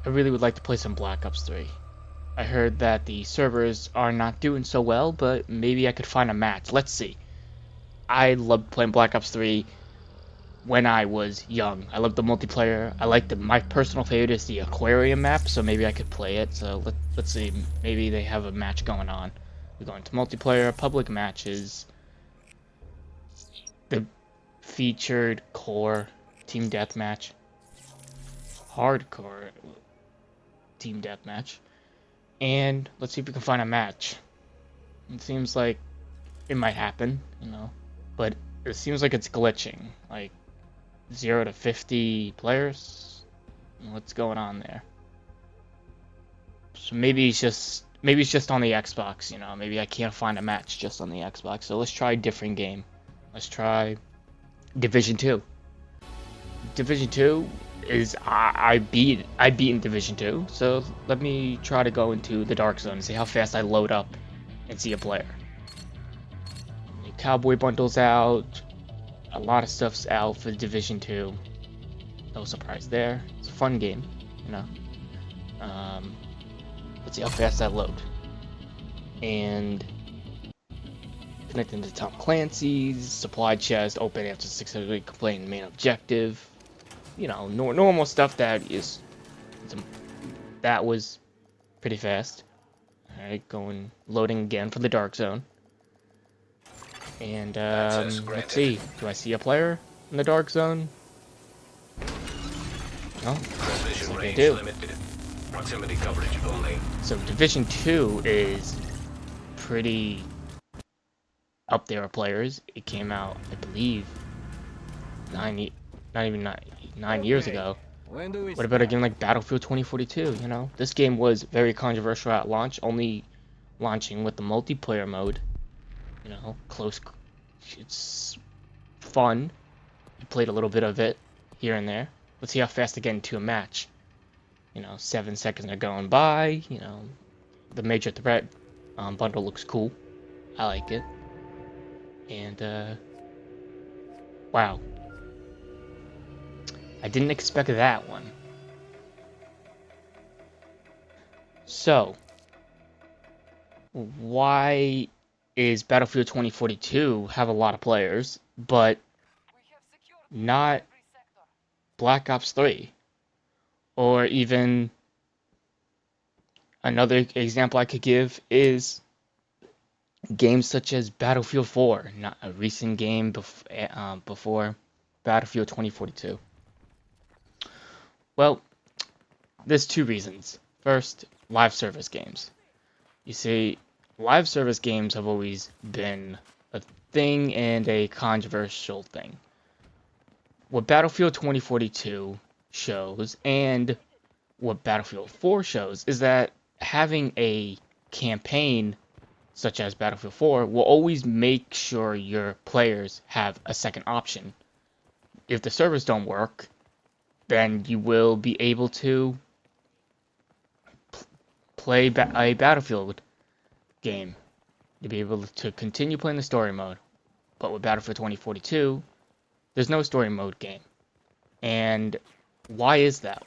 I really would like to play some Black Ops 3. I heard that the servers are not doing so well, but maybe I could find a match. Let's see. I loved playing Black Ops 3 when I was young. I loved the multiplayer. I liked my personal favorite is the aquarium map, so maybe I could play it. So let's see. Maybe they have a match going on. We're going to multiplayer, public matches, the featured core, team deathmatch, hardcore team deathmatch, and let's see if we can find a match. It seems like it might happen, but it seems like it's glitching. Like 0 to 50 players. What's going on there? So maybe it's just on the Xbox. Maybe I can't find a match just on the Xbox. So let's try a different game. Let's try Division 2. Division 2 is I beat in Division 2. So let me try to go into the Dark Zone and see how fast I load up and see a player. The Cowboy bundles out. A lot of stuff's out for Division 2. No surprise there. It's a fun game, you know. Let's see how fast I load. And connecting to Tom Clancy's supply chest, open after 600 complete main objective. Normal stuff that was pretty fast. All right, loading again for the Dark Zone. And let's see. Do I see a player in the Dark Zone? No, looks like I do. Proximity coverage only. So Division 2 is pretty up there with players. It came out, I believe, not even 9 years ago. What about a game like Battlefield 2042? This game was very controversial at launch, only launching with the multiplayer mode. Close. It's fun. I played a little bit of it here and there. Let's see how fast I get into a match. 7 seconds are going by. The Major Threat bundle looks cool. I like it. And wow, I didn't expect that one. So, why is Battlefield 2042 have a lot of players, but not Black Ops 3? Or even another example I could give is games such as Battlefield 4, not a recent game before Battlefield 2042. Well, there's two reasons. First, live service games. You see, live service games have always been a thing and a controversial thing. What Battlefield 2042 shows and what Battlefield 4 shows is that having a campaign such as Battlefield 4 will always make sure your players have a second option. If the servers don't work, then you will be able to play a Battlefield game. You'll be able to continue playing the story mode. But with Battlefield 2042, there's no story mode game. And why is that?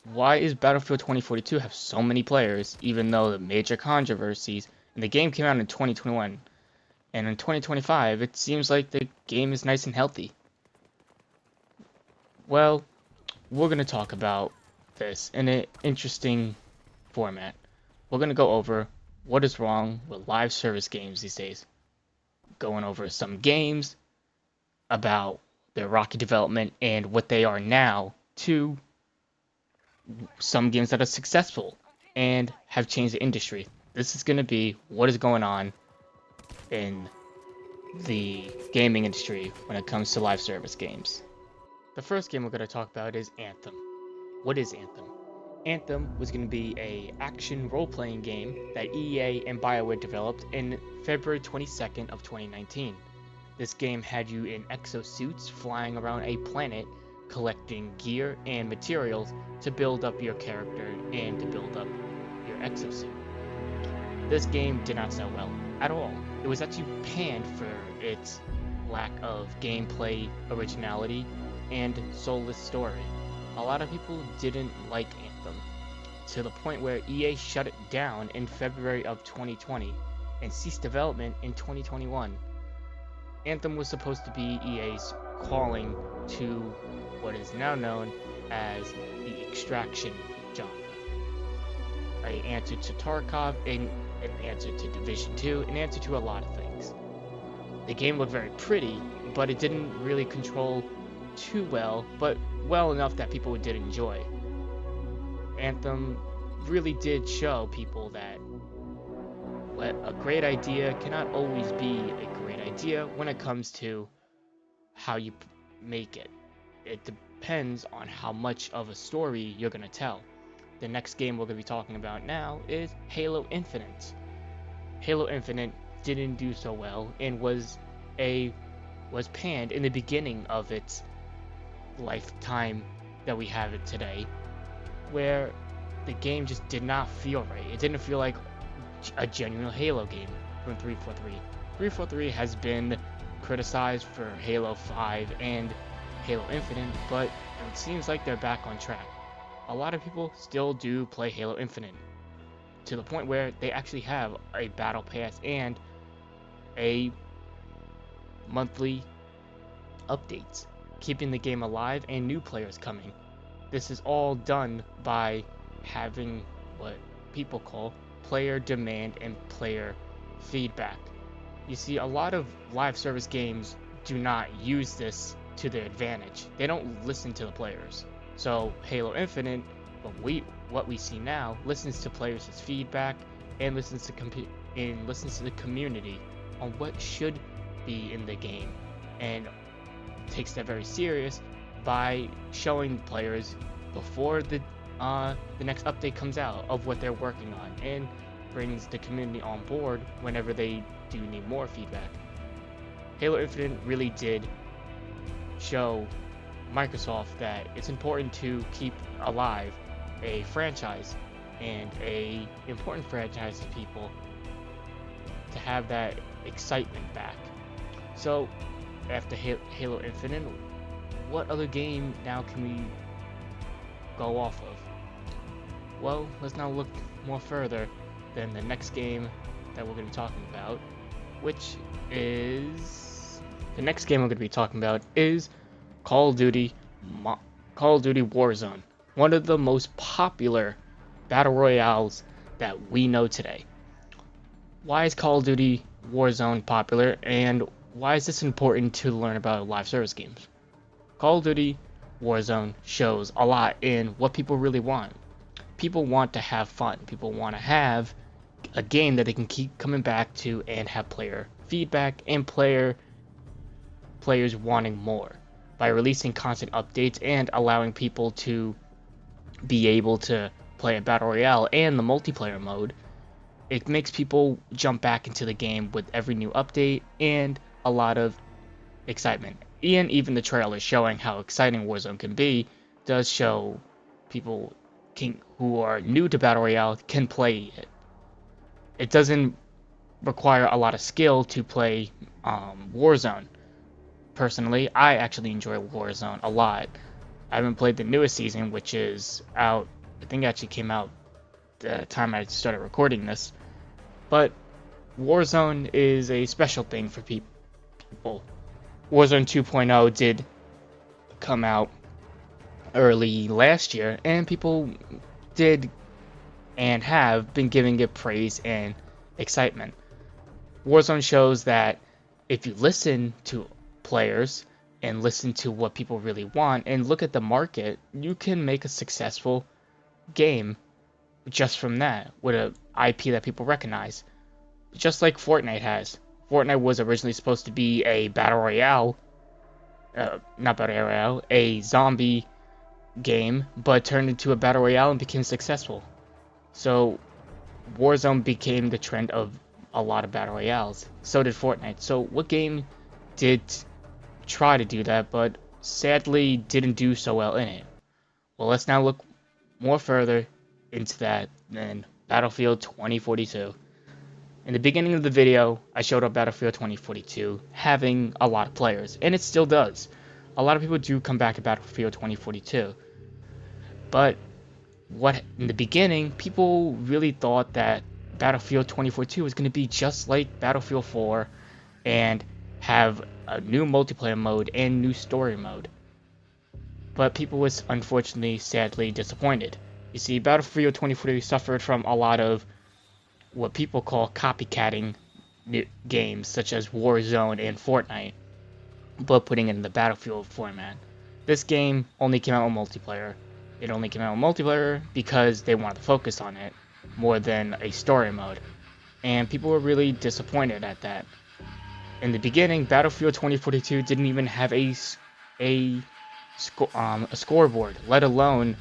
Why is Battlefield 2042 have so many players, even though the major controversies, and the game came out in 2021, and in 2025, it seems like the game is nice and healthy? Well, we're going to talk about this in an interesting format. We're going to go over what is wrong with live service games these days. Going over some games, about their rocky development and what they are now, to some games that are successful and have changed the industry. This is going to be what is going on in the gaming industry when it comes to live service games. The first game we're going to talk about is Anthem. What is Anthem? Anthem was going to be a action role-playing game that EA and BioWare developed in February 22nd of 2019. This game had you in exosuits flying around a planet collecting gear and materials to build up your character and to build up your exosuit. This game did not sell well at all. It was actually panned for its lack of gameplay originality and soulless story. A lot of people didn't like Anthem. to the point where EA shut it down in February of 2020 and ceased development in 2021. Anthem was supposed to be EA's calling to what is now known as the extraction genre. An answer to Tarkov, an answer to Division 2, an answer to a lot of things. The game looked very pretty, but it didn't really control too well, but well enough that people did enjoy. Anthem really did show people that a great idea cannot always be a great idea when it comes to how you make it. It depends on how much of a story you're going to tell. The next game we're going to be talking about now is Halo Infinite. Halo Infinite didn't do so well and was panned in the beginning of its lifetime that we have it today, where the game just did not feel right. It didn't feel like a genuine Halo game from 343. 343 has been criticized for Halo 5 and Halo Infinite, but it seems like they're back on track. A lot of people still do play Halo Infinite, to the point where they actually have a battle pass and a monthly updates, keeping the game alive and new players coming. This is all done by having what people call player demand and player feedback. You see, a lot of live service games do not use this to their advantage. They don't listen to the players. So Halo Infinite, what we see now, listens to players' feedback and listens to the community on what should be in the game, and takes that very serious by showing players before the next update comes out of what they're working on, and brings the community on board whenever they do need more feedback. Halo Infinite really did show Microsoft that it's important to keep alive a franchise, and a important franchise to people, to have that excitement back. So after Halo Infinite, what other game now can we go off of? Well, let's now look more further than the next game that we're going to be talking about, which is Call of Duty Warzone, one of the most popular battle royales that we know today. Why is Call of Duty Warzone popular, and why is this important to learn about live service games? Call of Duty Warzone shows a lot in what people really want. People want to have fun. People want to have a game that they can keep coming back to and have player feedback and players wanting more. By releasing constant updates and allowing people to be able to play a battle royale and the multiplayer mode, it makes people jump back into the game with every new update and a lot of excitement. And even the trailer showing how exciting Warzone can be does show people who are new to battle royale can play it. It doesn't require a lot of skill to play Warzone. Personally, I actually enjoy Warzone a lot. I haven't played the newest season, which is out, I think it actually came out the time I started recording this. But Warzone is a special thing for people. Warzone 2.0 did come out early last year, and people did and have been giving it praise and excitement. Warzone shows that if you listen to players and listen to what people really want and look at the market, you can make a successful game just from that, with an IP that people recognize. Just like Fortnite has. Fortnite was originally supposed to be a battle royale, a zombie game, but turned into a battle royale and became successful. So Warzone became the trend of a lot of battle royales. So did Fortnite. So what game did try to do that, but sadly didn't do so well in it? Well, let's now look more further into that than Battlefield 2042. In the beginning of the video, I showed up Battlefield 2042 having a lot of players, and it still does. A lot of people do come back to Battlefield 2042, but what in the beginning, people really thought that Battlefield 2042 was going to be just like Battlefield 4 and have a new multiplayer mode and new story mode. But people was unfortunately sadly disappointed. You see, Battlefield 2042 suffered from a lot of what people call copycatting games such as Warzone and Fortnite, but putting it in the Battlefield format. This game only came out in multiplayer. It only came out in multiplayer because they wanted to focus on it more than a story mode. And people were really disappointed at that. In the beginning, Battlefield 2042 didn't even have a scoreboard, let alone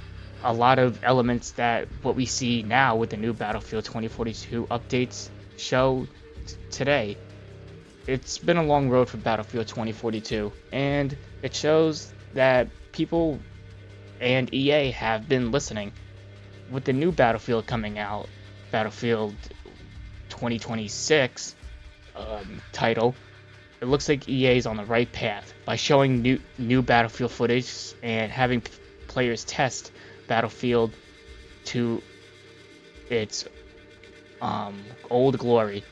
a lot of elements that what we see now with the new Battlefield 2042 updates show today. It's been a long road for Battlefield 2042, and it shows that people and EA have been listening. With the new Battlefield coming out, Battlefield 2026 title, it looks like EA is on the right path by showing new Battlefield footage and having players test Battlefield to its old glory.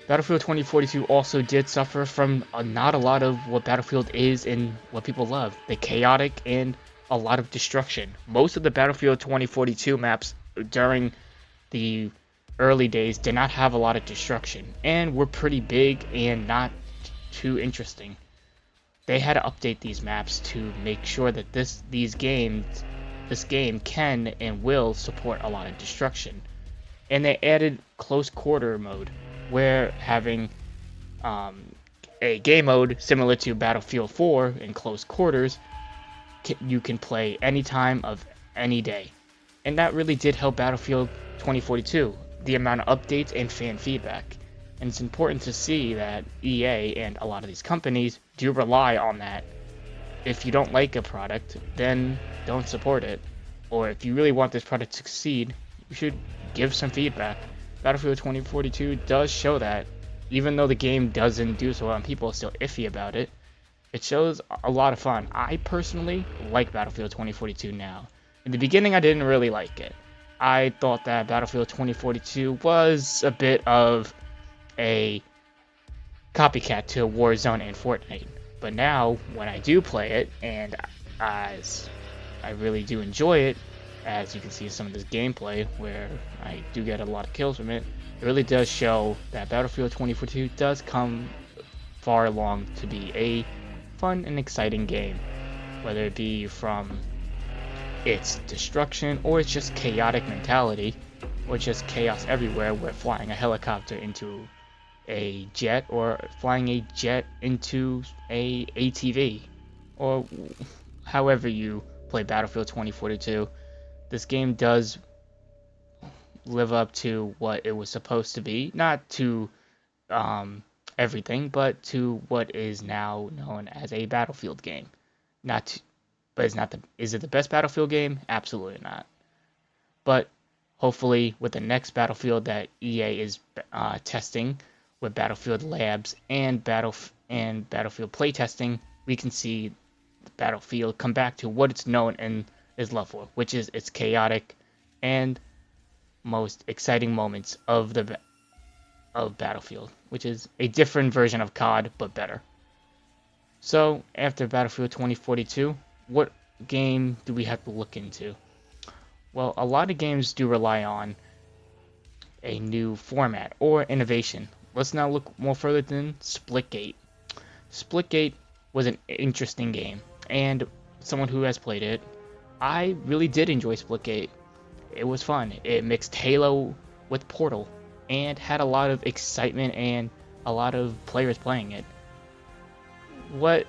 Battlefield 2042 also did suffer from not a lot of what Battlefield is and what people love, the chaotic and a lot of destruction. Most of the Battlefield 2042 maps during the early days did not have a lot of destruction and were pretty big and not too interesting. They had to update these maps to make sure that this game can and will support a lot of destruction. And they added close quarter mode, where having a game mode similar to Battlefield 4 in close quarters, you can play any time of any day. And that really did help Battlefield 2042, the amount of updates and fan feedback. And it's important to see that EA and a lot of these companies do rely on that. If you don't like a product, then don't support it. Or if you really want this product to succeed, you should give some feedback. Battlefield 2042 does show that. Even though the game doesn't do so well and people are still iffy about it, it shows a lot of fun. I personally like Battlefield 2042 now. In the beginning, I didn't really like it. I thought that Battlefield 2042 was a bit of a copycat to Warzone and Fortnite. But now, when I do play it, and as I really do enjoy it, as you can see some of this gameplay where I do get a lot of kills from it, it really does show that Battlefield 2042 does come far along to be a fun and exciting game, whether it be from its destruction or it's just chaotic mentality or just chaos everywhere. We're flying a helicopter into a jet or flying a jet into a ATV, or however you play Battlefield 2042. This game does live up to what it was supposed to be, not to everything, but to what is now known as a Battlefield game. But it's not is it the best Battlefield game? Absolutely not. But hopefully with the next Battlefield that EA is testing with Battlefield Labs and Battlefield playtesting, we can see Battlefield come back to what it's known and is loved for, which is its chaotic and most exciting moments of Battlefield, which is a different version of COD but better. So after Battlefield 2042, what game do we have to look into? Well, a lot of games do rely on a new format or innovation. Let's now look more further than Splitgate. Splitgate was an interesting game, and someone who has played it, I really did enjoy Splitgate. It was fun. It mixed Halo with Portal and had a lot of excitement and a lot of players playing it. What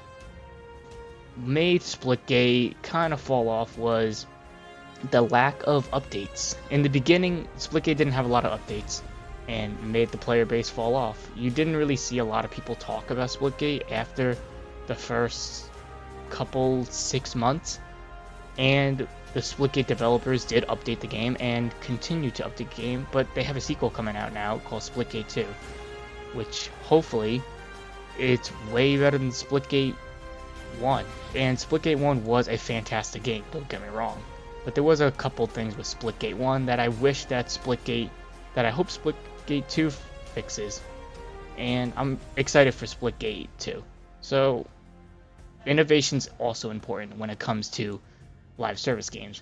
made Splitgate kind of fall off was the lack of updates. In the beginning, Splitgate didn't have a lot of updates and made the player base fall off. You didn't really see a lot of people talk about Splitgate after the first couple 6 months, and the Splitgate developers did update the game and continue to update the game, but they have a sequel coming out now called Splitgate 2, which hopefully it's way better than Splitgate 1. And Splitgate 1 was a fantastic game, don't get me wrong. But there was a couple things with Splitgate 1 that I wish that I hope Splitgate 2 fixes. And I'm excited for Splitgate 2. So, innovation's also important when it comes to live service games.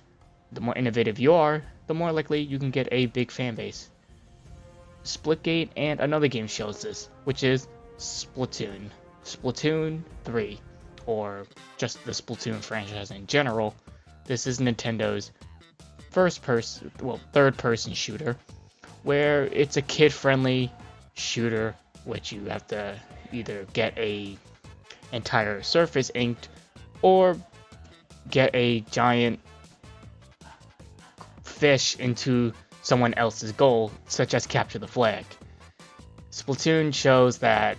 The more innovative you are, the more likely you can get a big fan base. Splitgate and another game shows this, which is Splatoon. Splatoon 3, or just the Splatoon franchise in general. This is Nintendo's third-person shooter, where it's a kid-friendly shooter, which you have to either get a entire surface inked or get a giant fish into someone else's goal, such as capture the flag. Splatoon shows that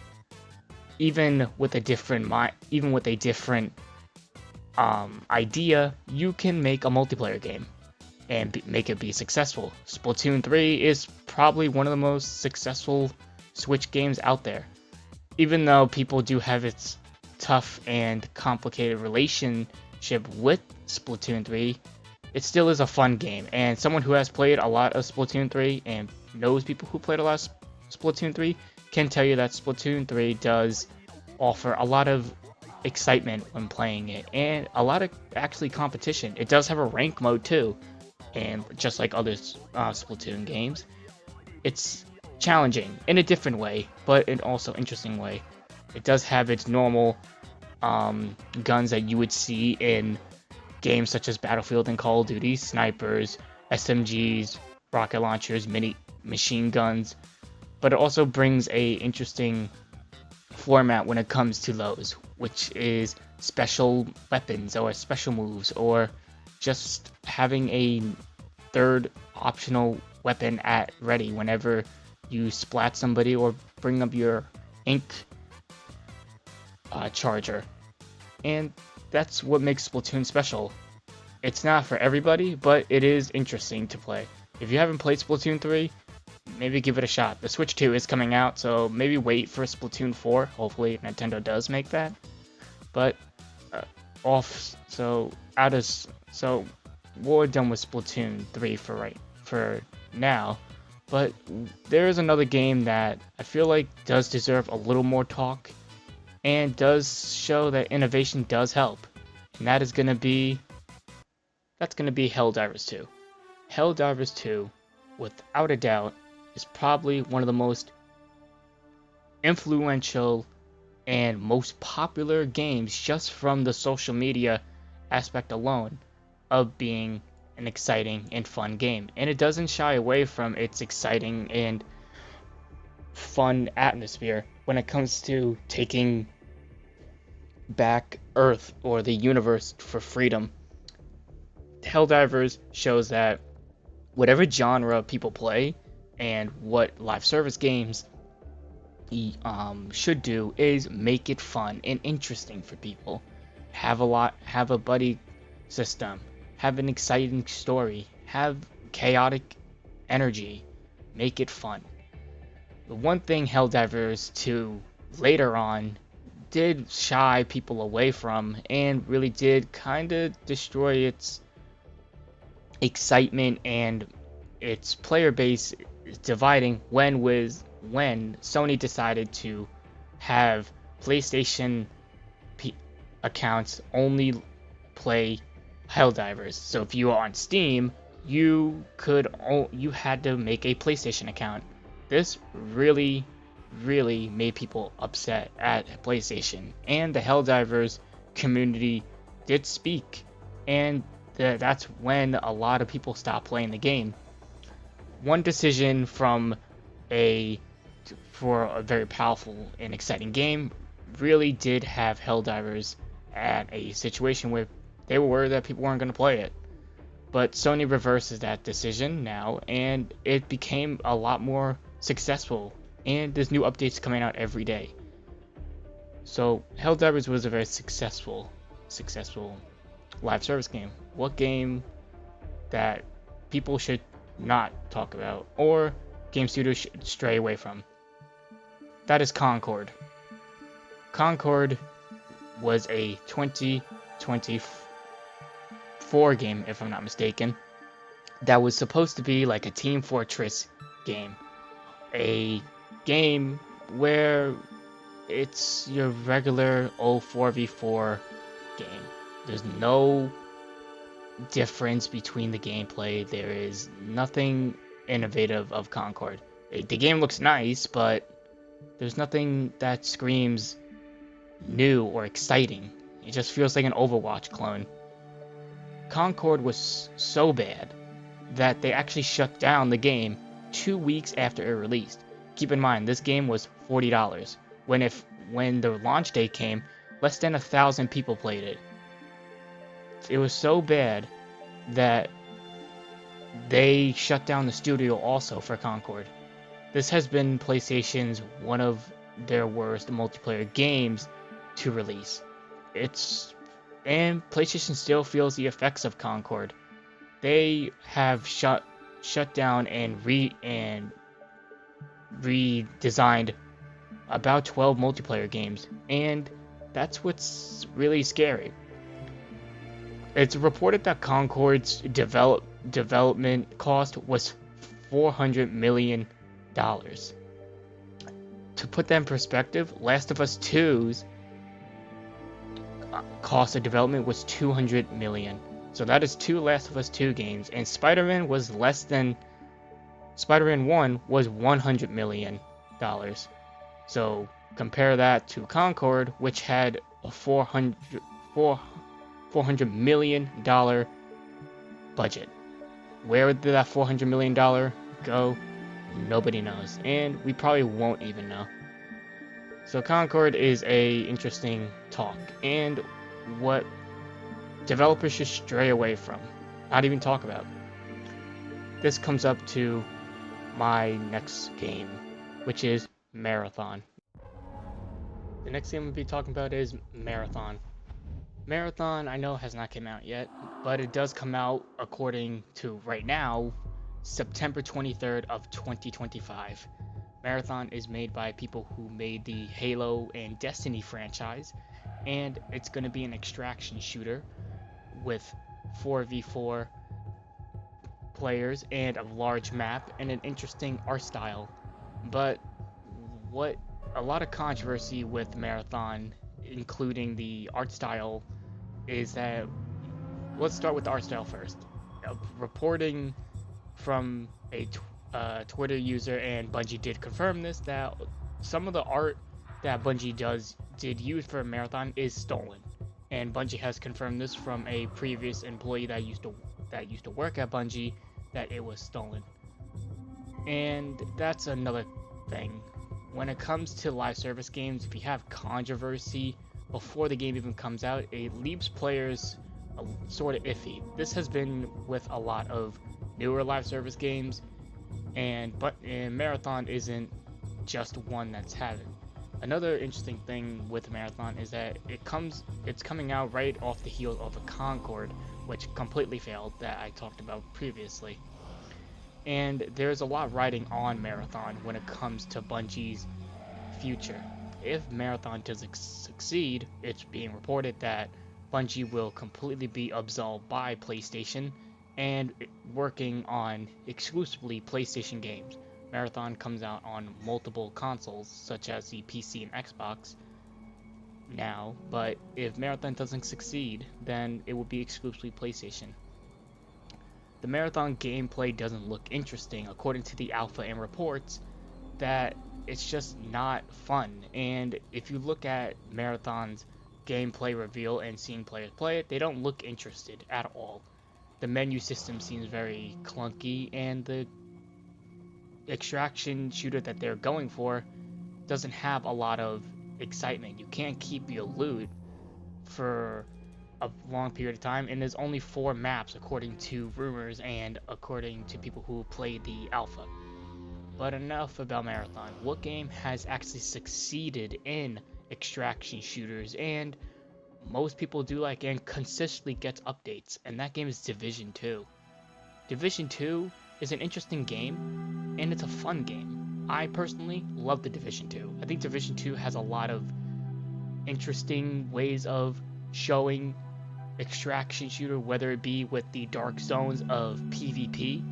even with a different idea, you can make a multiplayer game and make it be successful. Splatoon 3 is probably one of the most successful Switch games out there. Even though people do have its tough and complicated relationship with Splatoon 3, it still is a fun game. And someone who has played a lot of Splatoon 3 and knows people who played a lot of Splatoon 3 can tell you that Splatoon 3 does offer a lot of excitement when playing it, and a lot of actually competition. It does have a rank mode too, and just like other Splatoon games, it's challenging in a different way, but in also interesting way. It does have its normal guns that you would see in games such as Battlefield and Call of Duty: snipers, SMGs, rocket launchers, mini machine guns. But it also brings a interesting format when it comes to those, which is special weapons or special moves, or just having a third optional weapon at ready whenever you splat somebody or bring up your ink charger. And that's what makes Splatoon special. It's not for everybody, but it is interesting to play. If you haven't played Splatoon 3, maybe give it a shot. The Switch 2 is coming out, so maybe wait for Splatoon 4. Hopefully Nintendo does make that. But we're done with Splatoon 3 for now. But there is another game that I feel like does deserve a little more talk and does show that innovation does help. And that's gonna be Helldivers 2. Helldivers 2, without a doubt, is probably one of the most influential and most popular games just from the social media aspect alone of being an exciting and fun game. And it doesn't shy away from its exciting and fun atmosphere when it comes to taking back Earth or the universe for freedom. Helldivers shows that whatever genre people play and what live service games should do is make it fun and interesting for people. Have a buddy system, have an exciting story, have chaotic energy, make it fun. The one thing Helldivers 2 later on did shy people away from and really did kind of destroy its excitement and its player base dividing when Sony decided to have PlayStation accounts only play Helldivers. So if you were on Steam, you had to make a PlayStation account. This really made people upset at PlayStation, and the Helldivers community did speak, and that's when a lot of people stopped playing the game. One decision for a very powerful and exciting game really did have Helldivers at a situation where they were worried that people weren't going to play it. But Sony reverses that decision now, and it became a lot more successful, and there's new updates coming out every day. So Helldivers was a very successful live service game. What game that people should not talk about, or game studios should stray away from? That is Concord. Concord was a 2020 4 game, if I'm not mistaken, that was supposed to be like a Team Fortress game. A game where it's your regular old 4v4 game. There's no difference between the gameplay. There is nothing innovative of Concord. The game looks nice, but there's nothing that screams new or exciting. It just feels like an Overwatch clone. Concord was so bad that they actually shut down the game 2 weeks after it released. Keep in mind, this game was $40. When the launch day came, less than 1,000 people played it. It was so bad that they shut down the studio also for Concord. This has been PlayStation's one of their worst multiplayer games to release. And PlayStation still feels the effects of Concord. They have shut down and redesigned about 12 multiplayer games, and that's what's really scary. It's reported that Concord's development cost was $400 million. To put that in perspective, Last of Us 2's cost of development was $200 million. So that is 2 Last of Us 2 games, and Spider-Man 1 was $100 million. So compare that to Concord, which had a $400 million budget. Where did that $400 million go? Nobody knows, and we probably won't even know. So Concord is a interesting talk, and what developers should stray away from, not even talk about. This comes up to my next game, which is Marathon. The next game we'll be talking about is Marathon. Marathon, I know, has not come out yet, but it does come out, according to right now, September 23rd of 2025. Marathon is made by people who made the Halo and Destiny franchise, and it's going to be an extraction shooter with 4v4 players and a large map and an interesting art style. But what a lot of controversy with Marathon, including the art style, is that, let's start with the art style first. Reporting from a Twitter user, and Bungie did confirm this, that some of the art that Bungie did use for Marathon is stolen, and Bungie has confirmed this from a previous employee that used to work at Bungie, that it was stolen. And that's another thing. When it comes to live service games, if you have controversy before the game even comes out, it leaves players sort of iffy. This has been with a lot of newer live service games, and Marathon isn't just one that's had it. Another interesting thing with Marathon is that it's coming out right off the heels of a Concord, which completely failed, that I talked about previously. And there's a lot riding on Marathon when it comes to Bungie's future. If Marathon doesn't succeed, it's being reported that Bungie will completely be absolved by PlayStation and working on exclusively PlayStation games. Marathon comes out on multiple consoles, such as the PC and Xbox now, but if Marathon doesn't succeed, then it will be exclusively PlayStation. The Marathon gameplay doesn't look interesting, according to the alpha and reports, that it's just not fun. And if you look at Marathon's gameplay reveal and seeing players play it, they don't look interested at all. The menu system seems very clunky, and the extraction shooter that they're going for doesn't have a lot of excitement. You can't keep your loot for a long period of time, and there's only 4 maps according to rumors and according to people who played the alpha. But enough about Marathon. What game has actually succeeded in extraction shooters, and most people do like and consistently gets updates, and that game is Division 2. Division 2 is an interesting game, and it's a fun game. I personally love the Division 2. I think Division 2 has a lot of interesting ways of showing extraction shooter, whether it be with the dark zones of PvP.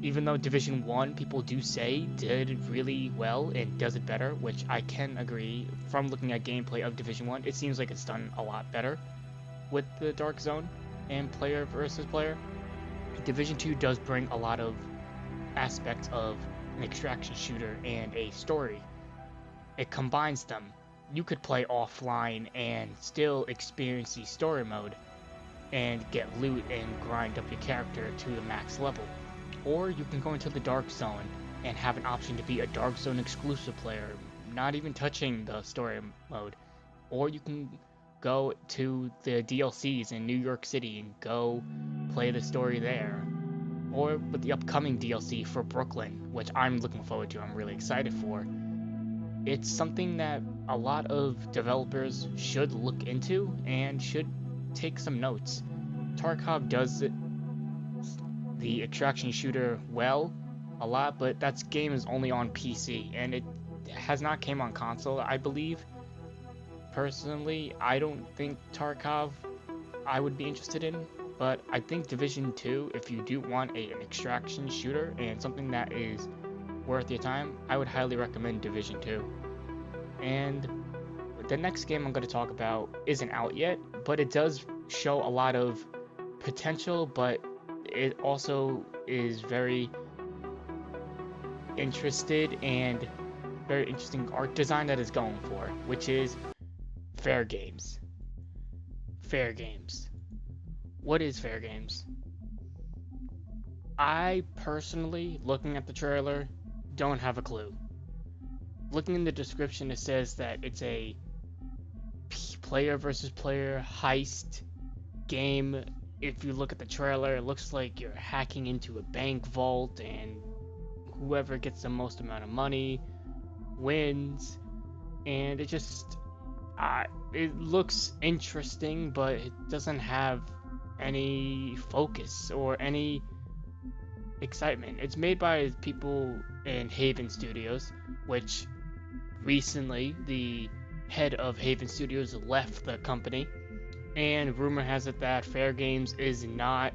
Even though Division 1, people do say, did really well and does it better, which I can agree. From looking at gameplay of Division 1, it seems like it's done a lot better with the dark zone and player versus player. Division 2 does bring a lot of aspects of an extraction shooter and a story. It combines them. You could play offline and still experience the story mode and get loot and grind up your character to the max level. Or you can go into the dark zone and have an option to be a dark zone exclusive player, not even touching the story mode. Or you can go to the DLCs in New York City and go play the story there. Or with the upcoming DLC for Brooklyn, which I'm looking forward to, I'm really excited for. It's something that a lot of developers should look into and should take some notes. Tarkov does the extraction shooter well a lot, but that game is only on PC and it has not came on console, I believe. Personally, I don't think Tarkov I would be interested in, but I think Division 2, if you do want an extraction shooter and something that is worth your time, I would highly recommend Division 2. And the next game I'm going to talk about isn't out yet, but it does show a lot of potential, but it also is very interested and very interesting art design that is going for, which is Fair Games. Fair Games. What is Fair Games? I personally, looking at the trailer, don't have a clue. Looking in the description, it says that it's a player versus player heist game. If you look at the trailer, it looks like you're hacking into a bank vault and whoever gets the most amount of money wins. And it just it looks interesting, but it doesn't have any focus or any excitement. It's made by people in Haven Studios, which recently the head of Haven Studios left the company, and rumor has it that Fair Games is not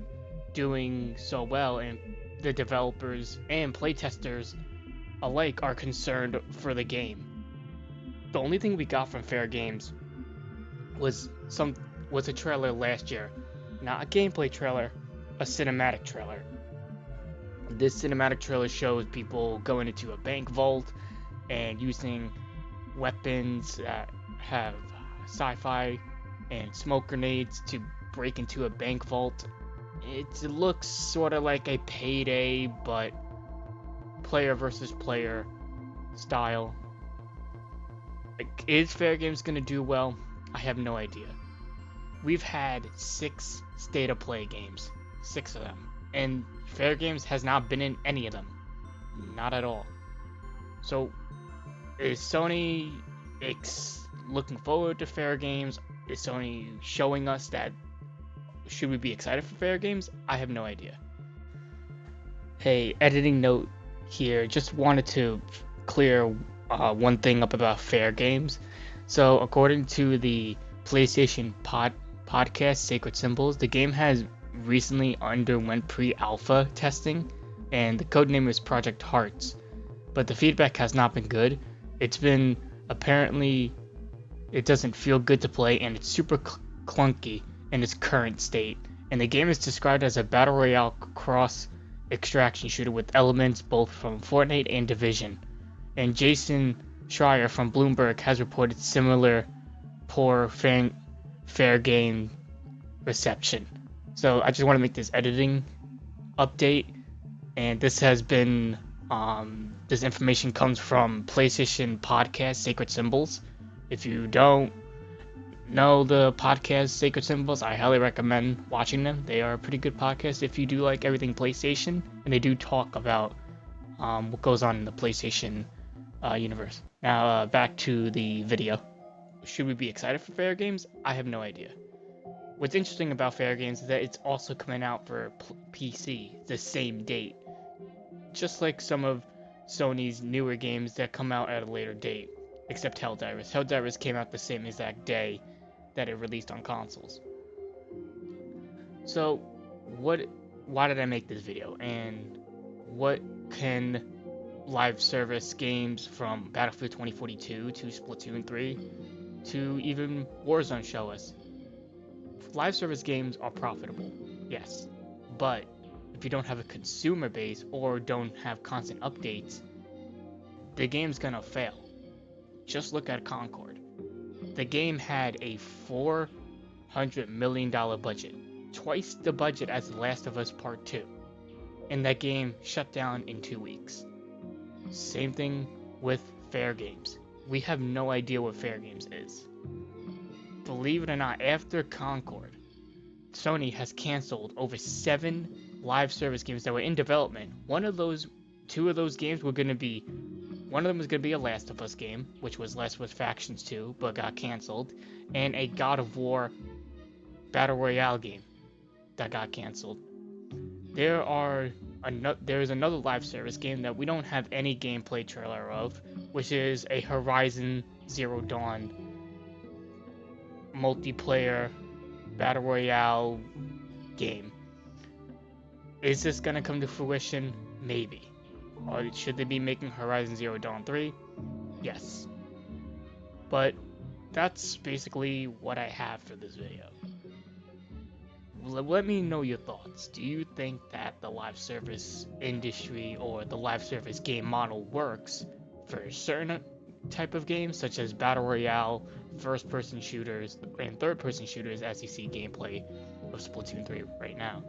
doing so well, and the developers and playtesters alike are concerned for the game. The only thing we got from Fair Games was a trailer last year. Not a gameplay trailer, a cinematic trailer. This cinematic trailer shows people going into a bank vault and using weapons that have sci-fi and smoke grenades to break into a bank vault. It looks sort of like a Payday, but player versus player style. Like, is Fair Games gonna do well? I have no idea. We've had 6 state of play games, 6 of them, and Fair Games has not been in any of them, not at all. So, is Sony looking forward to Fair Games? Is Sony showing us that? Should we be excited for Fair Games? I have no idea. Hey, editing note here. Just wanted to clear one thing up about Fair Games. So, according to the PlayStation podcast Sacred Symbols, the game has recently underwent pre-alpha testing, and the codename is Project Hearts. But the feedback has not been good. It's been apparently it doesn't feel good to play, and it's super clunky in its current state. And the game is described as a battle royale cross extraction shooter with elements both from Fortnite and Division. And Jason Schreier from Bloomberg has reported similar poor Fair Game reception. So I just want to make this editing update, and this has been this information comes from PlayStation podcast Sacred Symbols. If you don't know the podcast Sacred Symbols, I highly recommend watching them. They are a pretty good podcast if you do like everything PlayStation, and they do talk about what goes on in the PlayStation universe. Now back to the video. Should we be excited for Fair Games? I have no idea. What's interesting about Fair Games is that it's also coming out for PC the same date, just like some of Sony's newer games that come out at a later date, except Helldivers. Helldivers came out the same exact day that it released on consoles. So, why did I make this video, and what can live service games from Battlefield 2042 to Splatoon 3 to even Warzone show us? Live service games are profitable, yes, but if you don't have a consumer base or don't have constant updates, the game's gonna fail. Just look at Concord. The game had a $400 million budget, twice the budget as The Last of Us Part 2, and that game shut down in 2 weeks. Same thing with Fair Games. We have no idea what Fair Games is. Believe it or not, after Concord, Sony has canceled over 7 live service games that were in development. Two of those games were going to be, one of them was going to be a Last of Us game, which was Last of Us Factions 2, but got canceled, and a God of War Battle Royale game that got canceled. There's another live service game that we don't have any gameplay trailer of, which is a Horizon Zero Dawn multiplayer Battle Royale game. Is this gonna come to fruition? Maybe. Or should they be making Horizon Zero Dawn 3? Yes. But that's basically what I have for this video. Let me know your thoughts. Do you think that the live service industry or the live service game model works for a certain type of games, such as Battle Royale, first-person shooters, and third-person shooters, as you see gameplay of Splatoon 3 right now?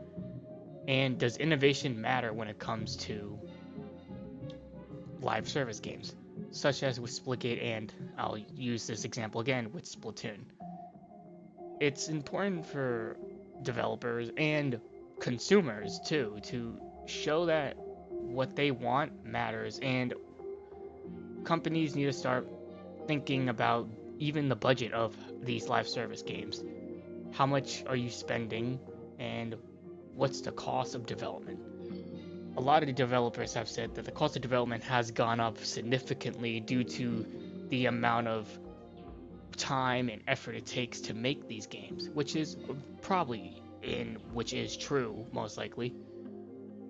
And does innovation matter when it comes to live service games, such as with Splitgate, and I'll use this example again with Splatoon? It's important for developers and consumers too to show that what they want matters, and companies need to start thinking about even the budget of these live service games. How much are you spending, and what's the cost of development? A lot of the developers have said that the cost of development has gone up significantly due to the amount of time and effort it takes to make these games, which is true, most likely.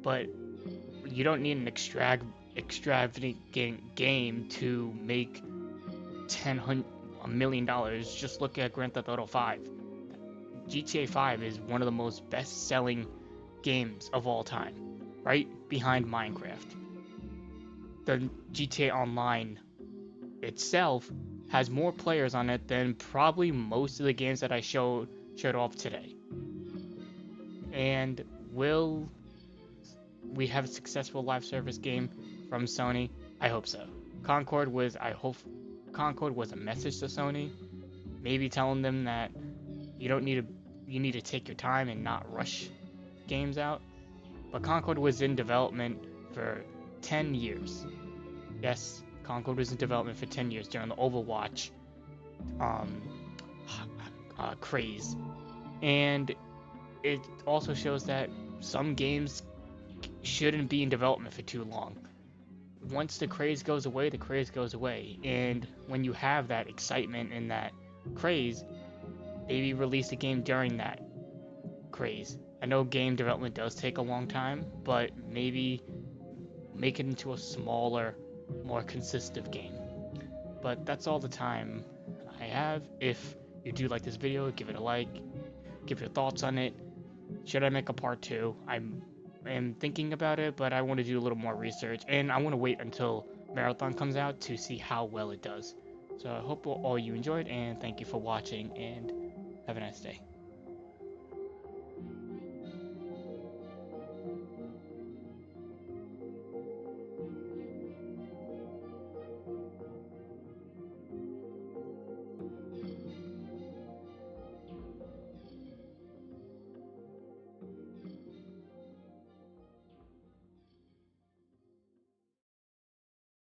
But you don't need an extravagant game to make $1 million. Just look at Grand Theft Auto 5. GTA 5 is one of the most best-selling games of all time, right behind Minecraft. The GTA Online itself has more players on it than probably most of the games that I showed off today. And will we have a successful live service game from Sony? I hope so. Concord was a message to Sony, maybe telling them that you need to take your time and not rush games out. But Concord was in development for 10 years. Yes, Concord was in development for 10 years during the Overwatch craze. And it also shows that some games shouldn't be in development for too long. Once the craze goes away, the craze goes away. And when you have that excitement and that craze, maybe release a game during that craze. I know game development does take a long time, but maybe make it into a smaller, more consistent game. But that's all the time I have. If you do like this video, give it a like, give your thoughts on it. Should I make a part 2? I'm thinking about it, but I want to do a little more research, and I want to wait until Marathon comes out to see how well it does. So I hope all you enjoyed, and thank you for watching, and have a nice day.